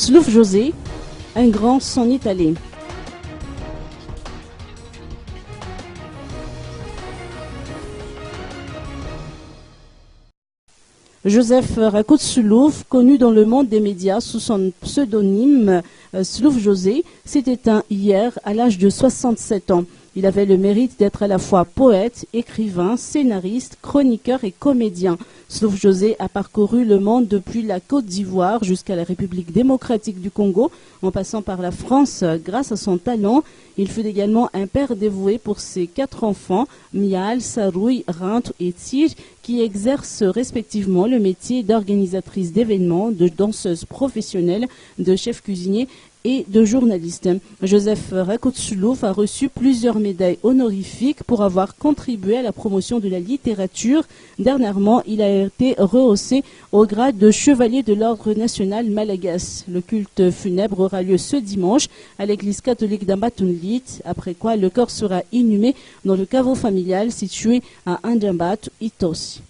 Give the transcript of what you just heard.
Slouf José, un grand s'en est allé. Joseph Rakout Soulouf, connu dans le monde des médias sous son pseudonyme Slouf José, s'est éteint hier à l'âge de 67 ans. Il avait le mérite d'être à la fois poète, écrivain, scénariste, chroniqueur et comédien. Slouf José a parcouru le monde depuis la Côte d'Ivoire jusqu'à la République démocratique du Congo, en passant par la France grâce à son talent. Il fut également un père dévoué pour ses 4 enfants, Mial, Sarouy, Rint et Tir, qui exercent respectivement le métier d'organisatrice d'événements, de danseuse professionnelle, de chef cuisinier et de journaliste. Joseph Rakout Soulouf a reçu plusieurs médailles honorifiques pour avoir contribué à la promotion de la littérature. Dernièrement, il a été rehaussé au grade de chevalier de l'ordre national malagasy. Le culte funèbre aura lieu ce dimanche à l'église catholique d'Ambatunlit, après quoi le corps sera inhumé dans le caveau familial situé à Indambat, Itosi.